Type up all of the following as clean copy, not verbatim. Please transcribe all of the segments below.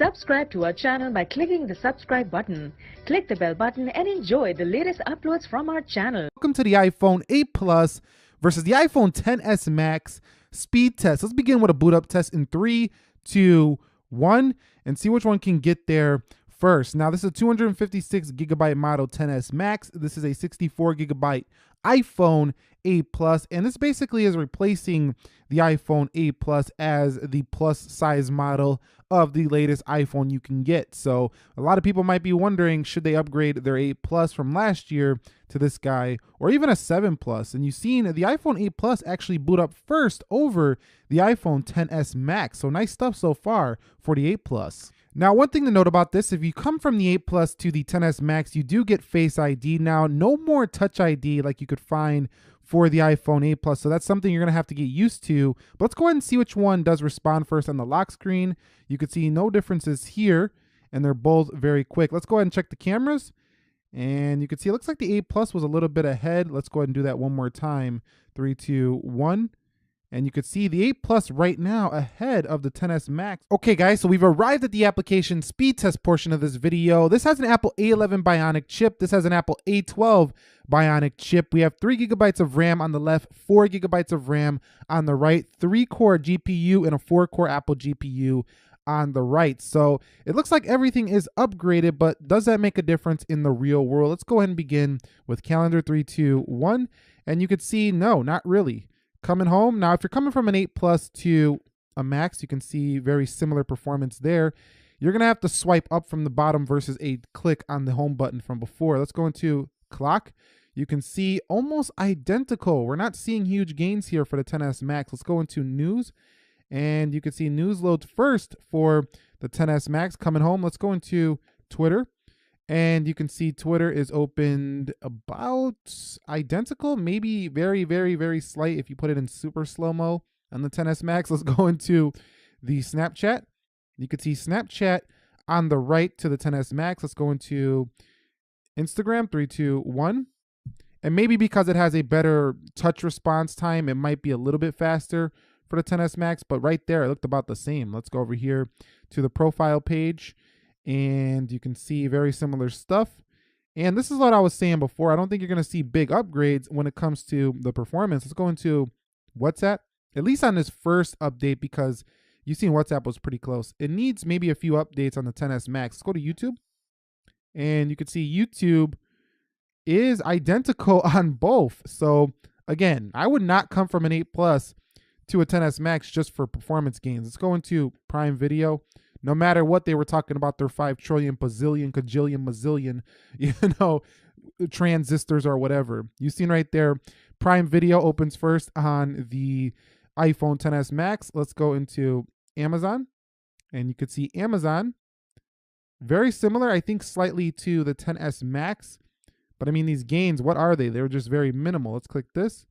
Subscribe to our channel by clicking the subscribe button. Click the bell button and enjoy the latest uploads from our channel. Welcome to the iPhone 8 Plus versus the iPhone XS Max speed test. Let's begin with a boot up test in 3, 2, 1 and see which one can get there first. Now, this is a 256 gigabyte model XS Max. This is a 64 gigabyte iPhone 8 Plus, and this basically is replacing the iPhone 8 Plus as the plus size model of the latest iPhone you can get. So a lot of people might be wondering, should they upgrade their 8 Plus from last year to this guy, or even a 7 Plus? And you've seen the iPhone 8 Plus actually boot up first over the iPhone XS Max. So nice stuff so far for the 8 Plus. Now, one thing to note about this, if you come from the 8 Plus to the XS Max, you do get Face ID. Now, no more Touch ID like you could find for the iPhone 8 Plus. So that's something you're going to have to get used to. But let's go ahead and see which one does respond first on the lock screen. You can see no differences here, and they're both very quick. Let's go ahead and check the cameras. And you can see it looks like the 8 Plus was a little bit ahead. Let's go ahead and do that one more time. 3, 2, 1. And you can see the 8 Plus right now ahead of the XS Max. Okay, guys, so we've arrived at the application speed test portion of this video. This has an Apple A11 Bionic chip. This has an Apple A12 Bionic chip. We have 3 gigabytes of RAM on the left, 4 gigabytes of RAM on the right, 3-core GPU and a 4-core Apple GPU on the right. So it looks like everything is upgraded, but does that make a difference in the real world? Let's go ahead and begin with calendar 3, 2, 1. And you could see, no, not really. Coming home. Now, if you're coming from an 8 Plus to a Max, you can see very similar performance there. You're going to have to swipe up from the bottom versus a click on the home button from before. Let's go into clock. You can see almost identical. We're not seeing huge gains here for the XS Max. Let's go into news. And you can see news loads first for the XS Max. Coming home, let's go into Twitter. And you can see Twitter is opened about identical, maybe very, very, very slight if you put it in super slow-mo on the XS Max. Let's go into the Snapchat. You can see Snapchat on the right to the XS Max. Let's go into Instagram, 3, 2, 1. And maybe because it has a better touch response time, it might be a little bit faster for the XS Max, but right there, it looked about the same. Let's go over here to the profile page. And you can see very similar stuff. And this is what I was saying before. I don't think you're going to see big upgrades when it comes to the performance. Let's go into WhatsApp, at least on this first update, because you've seen WhatsApp was pretty close. It needs maybe a few updates on the XS Max. Let's go to YouTube. And you can see YouTube is identical on both. So again, I would not come from an 8 Plus to a XS Max just for performance gains. Let's go into Prime Video. No matter what they were talking about, their 5 trillion, bazillion, cajillion, mazillion, transistors or whatever. You've seen right there, Prime Video opens first on the iPhone XS Max. Let's go into Amazon. And you could see Amazon, very similar, I think slightly to the XS Max. But I mean, these gains, what are they? They're just very minimal. Let's click this.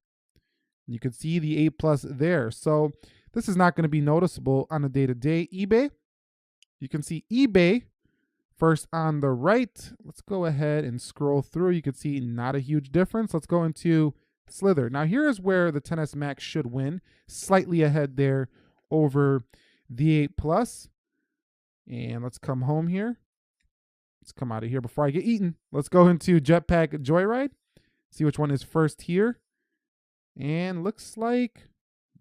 You can see the 8 Plus there. So this is not going to be noticeable on a day-to-day. eBay. You can see eBay first on the right. Let's go ahead and scroll through. You can see not a huge difference. Let's go into Slither. Now here is where the XS Max should win. Slightly ahead there over the 8 Plus. And let's come home here. Let's come out of here before I get eaten. Let's go into Jetpack Joyride. See which one is first here. And looks like,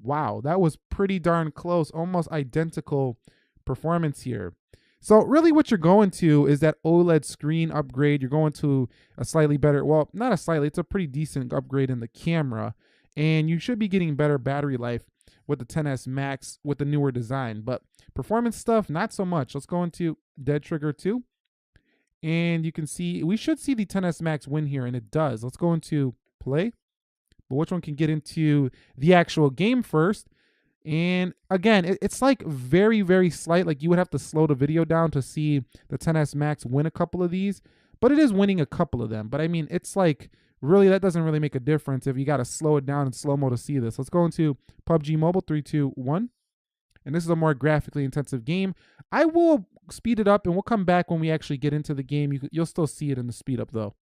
wow, that was pretty darn close. Almost identical performance here. So really what you're going to is that OLED screen upgrade. You're going to a slightly better, well, not a slightly, it's a pretty decent upgrade in the camera. And you should be getting better battery life with the XS Max with the newer design. But performance stuff, not so much. Let's go into Dead Trigger 2. And you can see, we should see the XS Max win here, and it does. Let's go into play. But which one can get into the actual game first? And again, it's like very, very slight. Like you would have to slow the video down to see the XS Max win a couple of these, but it is winning a couple of them. But I mean, it's like really, that doesn't really make a difference if you got to slow it down in slow-mo to see this. Let's go into PUBG Mobile, 3, 2, 1. And this is a more graphically intensive game. I will speed it up and we'll come back when we actually get into the game. You'll still see it in the speed up though.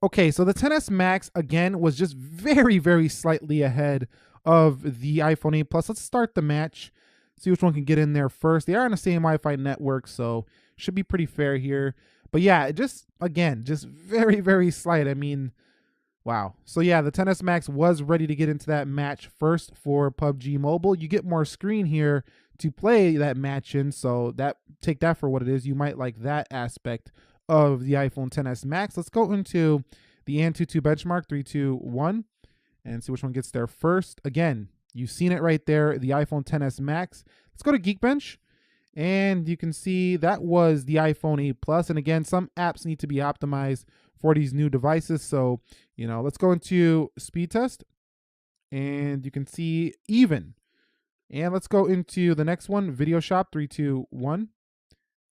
Okay, so the XS Max, again, was just very, very slightly ahead of the iPhone 8 Plus. Let's start the match. see which one can get in there first. They are on the same Wi-Fi network, so should be pretty fair here. But yeah, just again, just very, very slight. I mean, wow. So yeah, the XS Max was ready to get into that match first for PUBG Mobile. You get more screen here to play that match in, so that take that for what it is. You might like that aspect of the iPhone XS Max. Let's go into the Antutu benchmark 3, 2, 1 and see which one gets there first. Again, you've seen it right there, the iPhone XS Max. Let's go to Geekbench. And you can see that was the iPhone 8 Plus. And again, some apps need to be optimized for these new devices. So, you know, let's go into speed test. And you can see even. And let's go into the next one, Video Shop 3, 2, 1.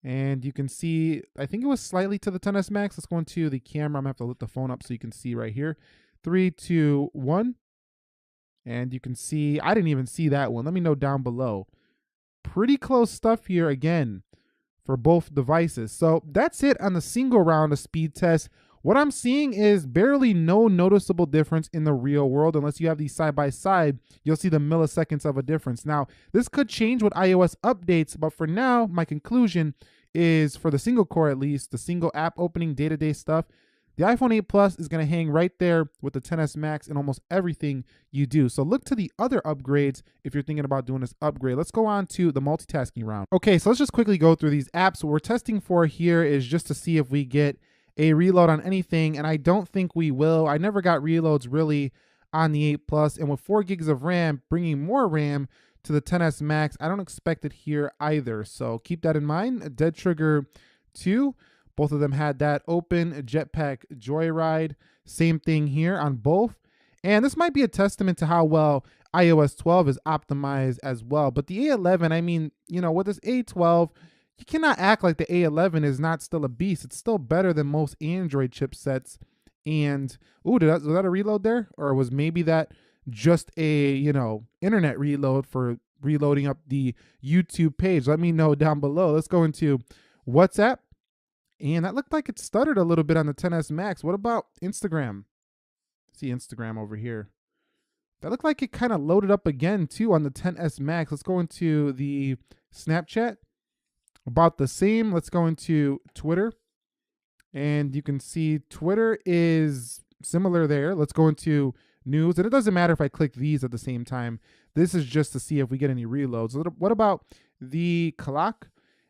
And you can see, I think it was slightly to the XS Max. Let's go into the camera. I'm gonna have to lift the phone up so you can see right here. 3, 2, 1. And you can see, I didn't even see that one. Let me know down below. Pretty close stuff here again for both devices. So that's it on the single round of speed test. What I'm seeing is barely no noticeable difference in the real world. Unless you have these side by side, you'll see the milliseconds of a difference. Now, this could change with iOS updates, but for now, my conclusion is for the single core at least, the single app opening day-to-day stuff, the iPhone 8 Plus is going to hang right there with the XS Max in almost everything you do. So look to the other upgrades if you're thinking about doing this upgrade. Let's go on to the multitasking round. Okay, so let's just quickly go through these apps. What we're testing for here is just to see if we get a reload on anything, and I don't think we will. I never got reloads really on the 8 Plus, and with 4 gigs of RAM, bringing more RAM to the XS Max, I don't expect it here either. So keep that in mind. Dead Trigger 2. Both of them had that open. Jetpack Joyride, same thing here on both. And this might be a testament to how well iOS 12 is optimized as well. But the A11, I mean, you know, with this A12, you cannot act like the A11 is not still a beast. It's still better than most Android chipsets. And, ooh, was that a reload there? Or was maybe that just a, you know, internet reload for reloading up the YouTube page? Let me know down below. Let's go into WhatsApp. And that looked like it stuttered a little bit on the XS Max. What about Instagram? See Instagram over here. That looked like it kind of loaded up again too on the XS Max. Let's go into the Snapchat. About the same. Let's go into Twitter. And you can see Twitter is similar there. Let's go into news. And it doesn't matter if I click these at the same time. This is just to see if we get any reloads. What about the clock?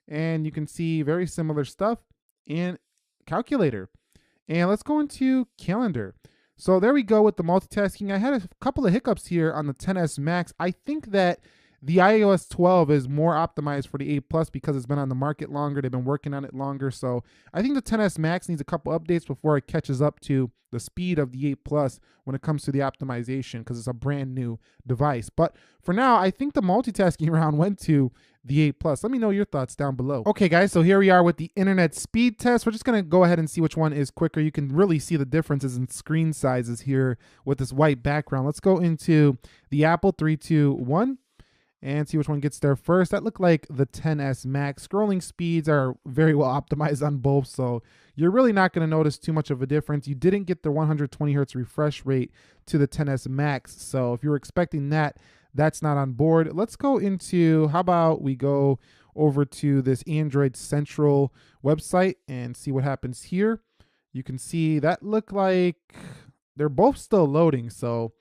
And you can see very similar stuff. And calculator. And let's go into calendar. So there we go with the multitasking. I had a couple of hiccups here on the XS Max. I think that the iOS 12 is more optimized for the 8 Plus because it's been on the market longer. They've been working on it longer. So I think the XS Max needs a couple updates before it catches up to the speed of the 8 Plus when it comes to the optimization because it's a brand new device. But for now, I think the multitasking round went to the 8 Plus. Let me know your thoughts down below. Okay, guys, so here we are with the internet speed test. We're just going to go ahead and see which one is quicker. You can really see the differences in screen sizes here with this white background. Let's go into the Apple 3, 2, 1. And see which one gets there first. That looked like the XS Max. Scrolling speeds are very well optimized on both, so you're really not going to notice too much of a difference. You didn't get the 120 hertz refresh rate to the XS Max, so if you were expecting that, that's not on board. Let's go into, how about we go over to this Android Central website and see what happens here. You can see that look like they're both still loading, so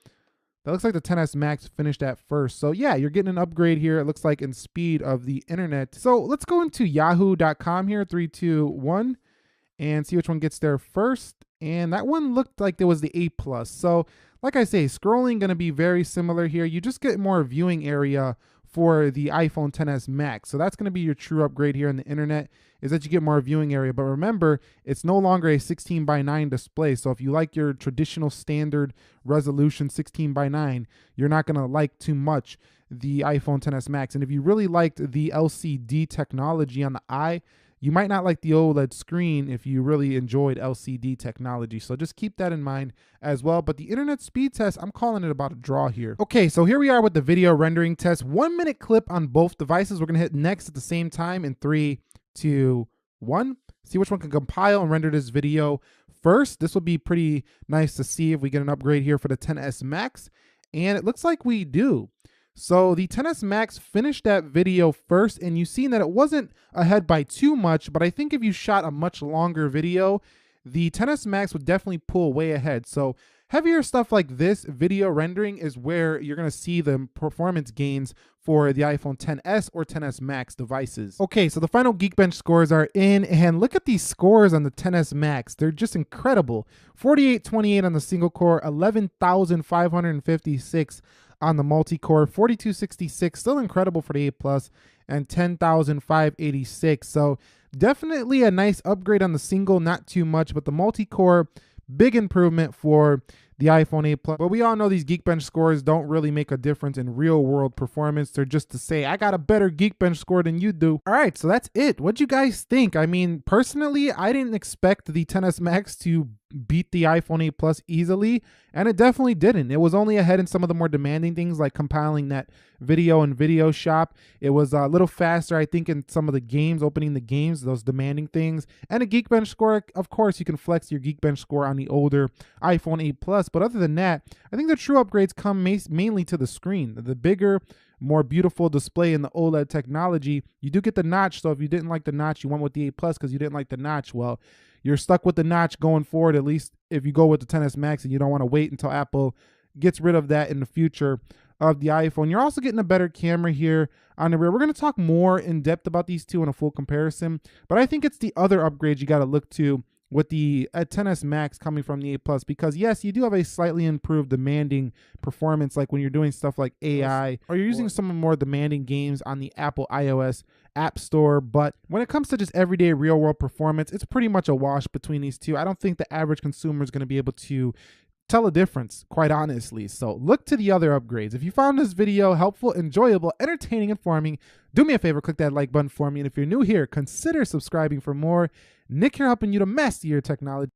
that looks like the XS Max finished at first. So yeah, you're getting an upgrade here. It looks like in speed of the internet. So let's go into yahoo.com here, 3, 2, 1, and see which one gets there first. And that one looked like there was the 8 Plus. So like I say, scrolling going to be very similar here. You just get more viewing area for the iPhone XS Max. So that's going to be your true upgrade here in the internet, is that you get more viewing area. But remember, it's no longer a 16:9 display. So if you like your traditional standard resolution 16:9, you're not going to like too much the iPhone XS Max. And if you really liked the LCD technology on the eye, you might not like the OLED screen if you really enjoyed LCD technology. So just keep that in mind as well. But the internet speed test, I'm calling it about a draw here. Okay, so here we are with the video rendering test. 1 minute clip on both devices. We're going to hit next at the same time in 3, 2, 1. See which one can compile and render this video first. This will be pretty nice to see if we get an upgrade here for the XS Max. And it looks like we do. So the XS Max finished that video first, and you've seen that it wasn't ahead by too much, but I think if you shot a much longer video, the XS Max would definitely pull way ahead. So heavier stuff like this, video rendering, is where you're gonna see the performance gains for the iPhone XS or XS Max devices. Okay, so the final Geekbench scores are in, and look at these scores on the XS Max. They're just incredible. 4828 on the single core, 11,556 on the multi-core, 4266, still incredible for the 8 Plus, and 10,586. So definitely a nice upgrade on the single, not too much, but the multi-core, big improvement for the iPhone 8 Plus. But we all know these Geekbench scores don't really make a difference in real world performance. They're just to say, I got a better Geekbench score than you do. All right, so that's it. What'd you guys think? I mean, personally, I didn't expect the XS Max to beat the iPhone 8 Plus easily, and it definitely didn't. It was only ahead in some of the more demanding things like compiling that video in Video Shop. It was a little faster, I think, in some of the games, opening the games, those demanding things. And a Geekbench score, of course, you can flex your Geekbench score on the older iPhone 8 Plus. But other than that, I think the true upgrades come mainly to the screen. The bigger, more beautiful display in the OLED technology. You do get the notch, so if you didn't like the notch, you went with the 8 Plus because you didn't like the notch, well, you're stuck with the notch going forward, at least if you go with the XS Max and you don't want to wait until Apple gets rid of that in the future of the iPhone. You're also getting a better camera here on the rear. We're going to talk more in depth about these two in a full comparison, but I think it's the other upgrades you got to look to with the XS Max coming from the 8 Plus, because yes, you do have a slightly improved demanding performance, like when you're doing stuff like AI or you're using some more demanding games on the Apple iOS App Store. But when it comes to just everyday real world performance, it's pretty much a wash between these two. I don't think the average consumer is going to be able to tell a difference, quite honestly. So look to the other upgrades. If you found this video helpful, enjoyable, entertaining, informing, do me a favor, click that like button for me. And if you're new here, consider subscribing for more. Nick here, helping you to master your technology.